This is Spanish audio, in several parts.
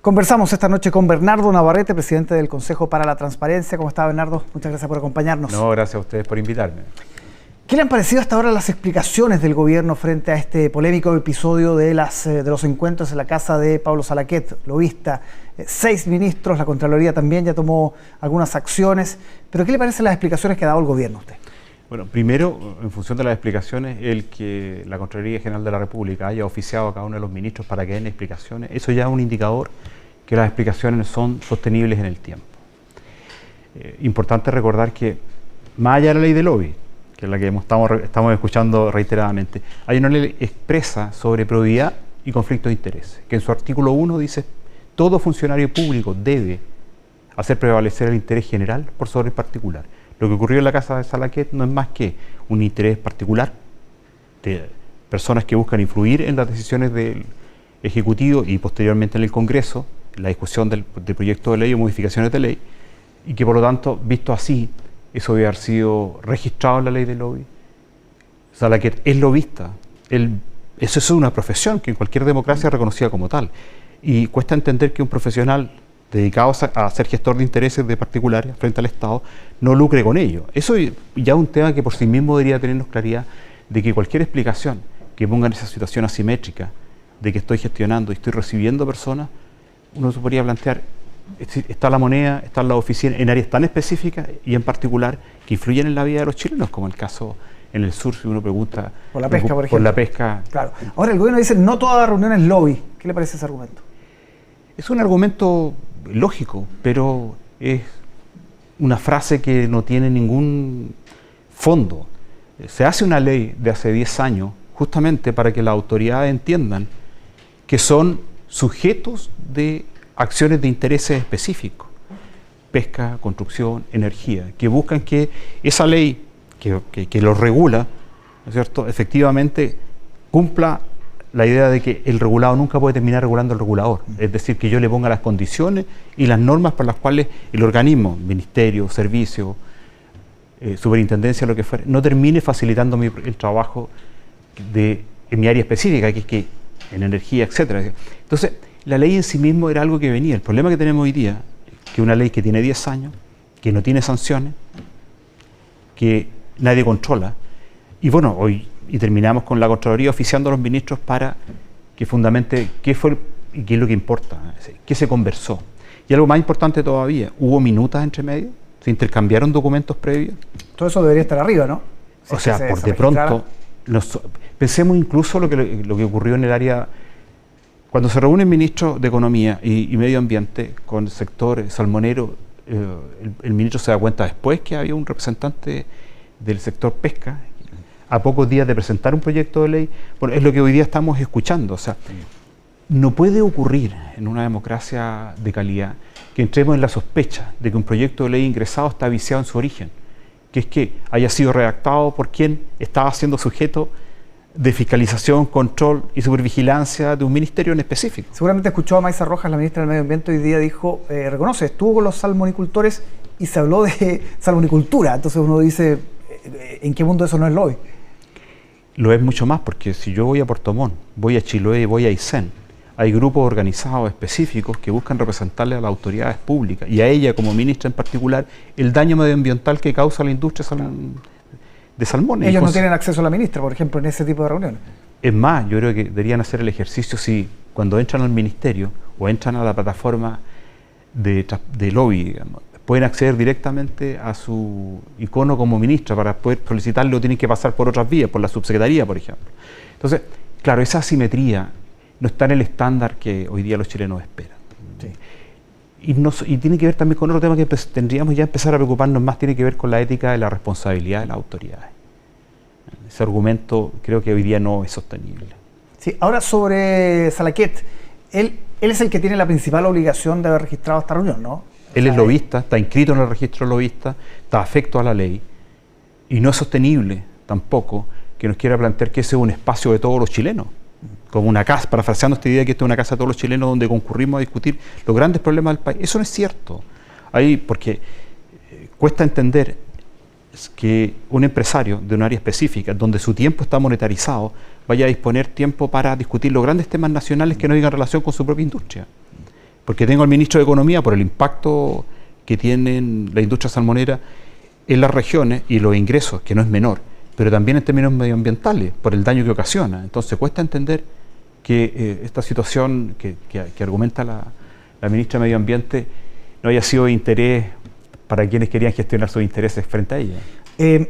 Conversamos esta noche con Bernardo Navarrete, presidente del Consejo para la Transparencia. ¿Cómo está, Bernardo? Muchas gracias por acompañarnos. No, gracias a ustedes por invitarme. ¿Qué le han parecido hasta ahora las explicaciones del gobierno frente a este polémico episodio de los encuentros en la casa de Pablo Salaquet, lobista? 6 ministros, la Contraloría también ya tomó algunas acciones. ¿Pero qué le parecen las explicaciones que ha dado el gobierno a usted? Bueno, primero, en función de las explicaciones, el que la Contraloría General de la República haya oficiado a cada uno de los ministros para que den explicaciones, eso ya es un indicador que las explicaciones son sostenibles en el tiempo. Importante recordar que, más allá de la ley de lobby, que es la que estamos escuchando reiteradamente, hay una ley expresa sobre probidad y conflicto de intereses, que en su artículo 1 dice: todo funcionario público debe hacer prevalecer el interés general por sobre el particular. Lo que ocurrió en la casa de Salaquet no es más que un interés particular de personas que buscan influir en las decisiones del Ejecutivo y posteriormente en el Congreso, la discusión del proyecto de ley o modificaciones de ley, y que por lo tanto, visto así, eso debe haber sido registrado en la ley de lobby. Salaquet es lobista, eso es una profesión que en cualquier democracia es reconocida como tal, y cuesta entender que un profesional dedicado a ser gestor de intereses de particulares frente al Estado no lucre con ello. Eso ya es un tema que por sí mismo debería tenernos claridad de que cualquier explicación que ponga en esa situación asimétrica de que estoy gestionando y estoy recibiendo personas, uno se podría plantear: está la moneda, están las oficinas en áreas tan específicas y en particular que influyen en la vida de los chilenos, como el caso en el sur, si uno pregunta por la pesca, por ejemplo. Por la pesca. Claro. Ahora el gobierno dice: no toda reunión es lobby. ¿Qué le parece ese argumento? Es un argumento lógico, pero es una frase que no tiene ningún fondo. Se hace una ley de hace 10 años justamente para que las autoridades entiendan que son sujetos de acciones de intereses específicos: pesca, construcción, energía, que buscan que esa ley que los regula, ¿no es cierto?, efectivamente cumpla la idea de que el regulado nunca puede terminar regulando al regulador. Es decir, que yo le ponga las condiciones y las normas por las cuales el organismo, ministerio, servicio, superintendencia, lo que fuera, no termine facilitando el trabajo en mi área específica, que es que en energía, etcétera. Entonces, la ley en sí mismo era algo que venía. El problema que tenemos hoy día, que una ley que tiene 10 años, que no tiene sanciones, que nadie controla, y bueno, hoy terminamos con la Contraloría oficiando a los ministros para que fundamente qué fue y qué es lo que importa, qué se conversó. Y algo más importante todavía, ¿hubo minutas entre medio? ¿Se intercambiaron documentos previos? Todo eso debería estar arriba, ¿no? O sea, por de pronto, pensemos incluso lo que ocurrió en el área, cuando se reúnen ministros de Economía y Medio Ambiente con el sector salmonero, el ministro se da cuenta después que había un representante del sector pesca, a pocos días de presentar un proyecto de ley. Bueno, es lo que hoy día estamos escuchando. O sea, no puede ocurrir en una democracia de calidad que entremos en la sospecha de que un proyecto de ley ingresado está viciado en su origen, que es que haya sido redactado por quien estaba siendo sujeto de fiscalización, control y supervigilancia de un ministerio en específico. Seguramente escuchó a Maysa Rojas, la ministra del Medio Ambiente, hoy día dijo, reconoce, estuvo con los salmonicultores y se habló de salmonicultura. Entonces uno dice, ¿en qué mundo eso no es lobby? Lo es mucho más, porque si yo voy a Puerto Montt, voy a Chiloé, voy a Aysén, hay grupos organizados específicos que buscan representarle a las autoridades públicas y a ella como ministra en particular el daño medioambiental que causa la industria de salmones. Ellos no tienen acceso a la ministra, por ejemplo, en ese tipo de reuniones. Es más, yo creo que deberían hacer el ejercicio si cuando entran al ministerio o entran a la plataforma de lobby, digamos, pueden acceder directamente a su icono como ministra. Para poder solicitarlo tienen que pasar por otras vías, por la subsecretaría, por ejemplo. Entonces, claro, esa asimetría no está en el estándar que hoy día los chilenos esperan. Sí. Y tiene que ver también con otro tema que tendríamos ya empezar a preocuparnos más, tiene que ver con la ética de la responsabilidad de las autoridades. Ese argumento creo que hoy día no es sostenible. Sí, ahora sobre Salaquet, él es el que tiene la principal obligación de haber registrado esta reunión, ¿no? Él es lobista, está inscrito en el registro lobista, está afecto a la ley y no es sostenible tampoco que nos quiera plantear que ese es un espacio de todos los chilenos, como una casa, parafraseando esta idea de que esta es una casa de todos los chilenos donde concurrimos a discutir los grandes problemas del país. Eso no es cierto. Porque cuesta entender que un empresario de un área específica, donde su tiempo está monetarizado, vaya a disponer tiempo para discutir los grandes temas nacionales que no tengan relación con su propia industria. porque tengo al ministro de Economía por el impacto que tiene la industria salmonera en las regiones y los ingresos, que no es menor, pero también en términos medioambientales, por el daño que ocasiona. Entonces cuesta entender que esta situación que argumenta la ministra de Medio Ambiente no haya sido de interés para quienes querían gestionar sus intereses frente a ella.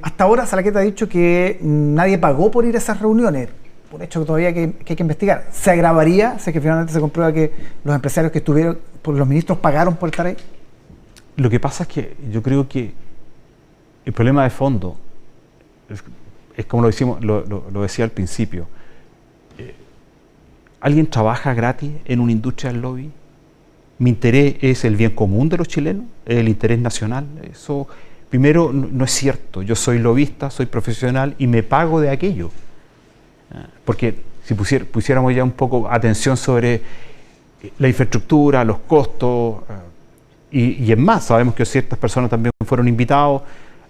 Hasta ahora Salaquet ha dicho que nadie pagó por ir a esas reuniones, por hecho que todavía que hay que investigar. ¿Se agravaría si es que finalmente se comprueba que los empresarios que estuvieron, los ministros pagaron por estar ahí? Lo que pasa es que yo creo que el problema de fondo es como lo decía al principio. ¿Alguien trabaja gratis en una industria del lobby? Mi interés es el bien común de los chilenos, es el interés nacional. Eso, primero, no es cierto. Yo soy lobista, soy profesional y me pago de aquello. Porque si pusiéramos ya un poco atención sobre la infraestructura, los costos, y es más, sabemos que ciertas personas también fueron invitados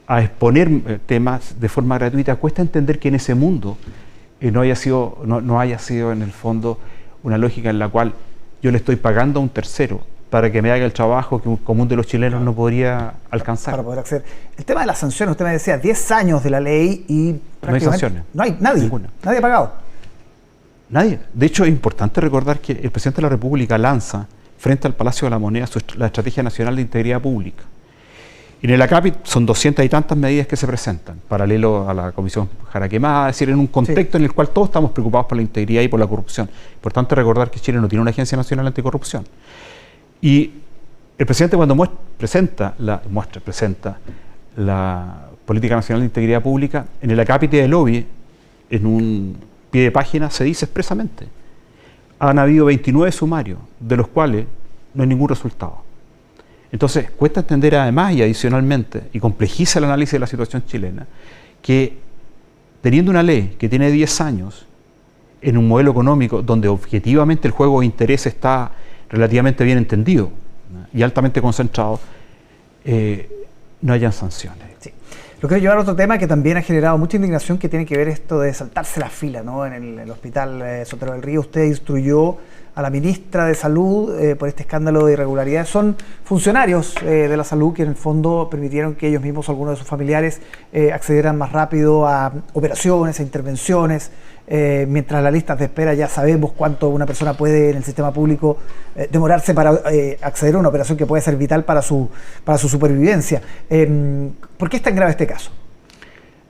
a exponer temas de forma gratuita. Cuesta entender que en ese mundo no haya sido en el fondo una lógica en la cual yo le estoy pagando a un tercero para que me haga el trabajo que un común de los chilenos no podría alcanzar. Para poder acceder. El tema de las sanciones, usted me decía, 10 años de la ley y prácticamente no hay sanciones. No hay nadie. Ninguna. Nadie ha pagado. Nadie. De hecho, es importante recordar que el presidente de la República lanza frente al Palacio de la Moneda la Estrategia Nacional de Integridad Pública. Y en el ACAPI son 200 y tantas medidas que se presentan, paralelo a la Comisión Jaraquemada, es decir, en un contexto en el cual todos estamos preocupados por la integridad y por la corrupción. Importante recordar que Chile no tiene una Agencia Nacional Anticorrupción. Y el presidente cuando presenta la Política Nacional de Integridad Pública, en el acápite de lobby, en un pie de página, se dice expresamente: han habido 29 sumarios, de los cuales no hay ningún resultado. Entonces, cuesta entender además y adicionalmente, y complejiza el análisis de la situación chilena, que teniendo una ley que tiene 10 años, en un modelo económico donde objetivamente el juego de interés está relativamente bien entendido, ¿no?, y altamente concentrado, no hayan sanciones. Sí. Lo quiero llevar a otro tema que también ha generado mucha indignación, que tiene que ver esto de saltarse la fila, ¿no? En el hospital Sotero del Río, usted instruyó a la ministra de Salud por este escándalo de irregularidades. Son funcionarios de la salud que en el fondo permitieron que ellos mismos, algunos de sus familiares, accedieran más rápido a operaciones, a intervenciones, mientras las listas de espera ya sabemos cuánto una persona puede en el sistema público demorarse para acceder a una operación que puede ser vital para su supervivencia. ¿Por qué es tan grave este caso?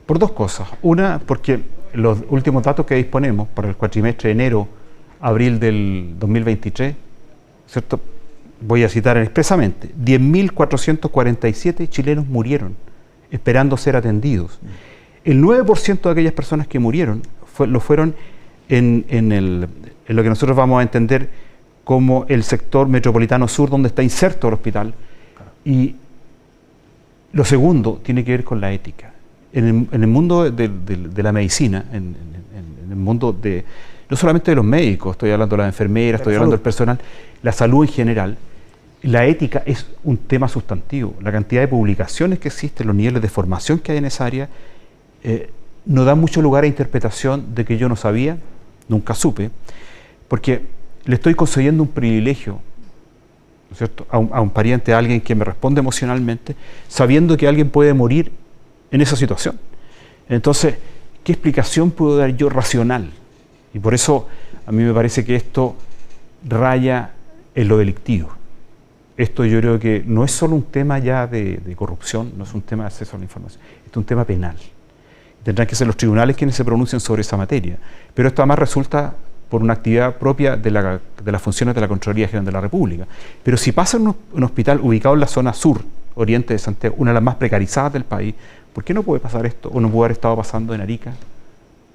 Por dos cosas. Una, porque los últimos datos que disponemos para el cuatrimestre de enero-abril del 2023, ¿cierto?, voy a citar expresamente: 10.447 chilenos murieron esperando ser atendidos. El 9% de aquellas personas que murieron lo fueron en lo que nosotros vamos a entender como el sector metropolitano sur, donde está inserto el hospital. Y lo segundo tiene que ver con la ética. En el mundo de la medicina, en el mundo no solamente de los médicos, estoy hablando de las enfermeras, estoy hablando del personal, la salud en general, la ética es un tema sustantivo. La cantidad de publicaciones que existen, los niveles de formación que hay en esa área, no da mucho lugar a interpretación de que yo no sabía, nunca supe, porque le estoy concediendo un privilegio, ¿no es cierto?, a un pariente, a alguien que me responde emocionalmente, sabiendo que alguien puede morir en esa situación. Entonces, ¿qué explicación puedo dar yo racional? Y por eso a mí me parece que esto raya en lo delictivo. Esto yo creo que no es solo un tema ya de corrupción, no es un tema de acceso a la información, es un tema penal. Tendrán que ser los tribunales quienes se pronuncien sobre esa materia. Pero esto además resulta por una actividad propia de las funciones de la Contraloría General de la República. Pero si pasa en un hospital ubicado en la zona sur, oriente de Santiago, una de las más precarizadas del país, ¿por qué no puede pasar esto? ¿O no puede haber estado pasando en Arica,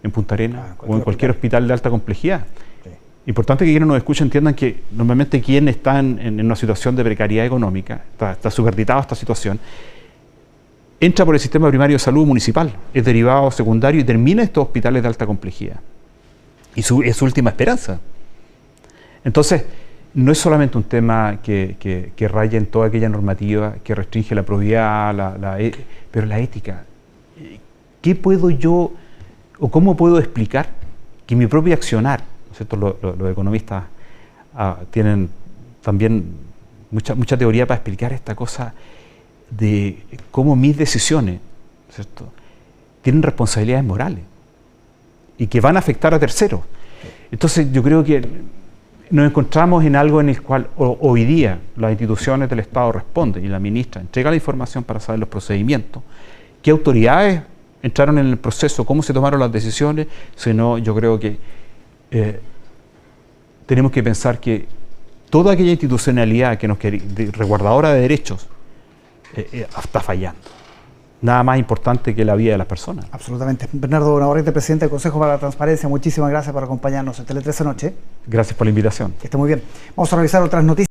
en Punta Arenas, o en cualquier hospital de alta complejidad? Sí. Importante que quienes nos escuchen entiendan que normalmente quien está en una situación de precariedad económica, está superditado a esta situación, entra por el sistema primario de salud municipal, es derivado secundario y termina en estos hospitales de alta complejidad. Y es su última esperanza. Entonces, no es solamente un tema que raya en toda aquella normativa que restringe la probidad, pero la ética. ¿Qué puedo yo, o cómo puedo explicar que mi propio accionar, ¿no es cierto? Los economistas tienen también mucha teoría para explicar esta cosa de cómo mis decisiones, ¿cierto?, tienen responsabilidades morales y que van a afectar a terceros. Entonces yo creo que nos encontramos en algo en el cual hoy día las instituciones del Estado responden y la ministra entrega la información para saber los procedimientos, qué autoridades entraron en el proceso, cómo se tomaron las decisiones, sino yo creo que tenemos que pensar que toda aquella institucionalidad que nos resguardadora de derechos está fallando. Nada más importante que la vida de las personas. Absolutamente. Bernardo Navarrete, presidente del Consejo para la Transparencia, muchísimas gracias por acompañarnos en Tele 13 Noche. Gracias por la invitación. Que esté muy bien. Vamos a revisar otras noticias.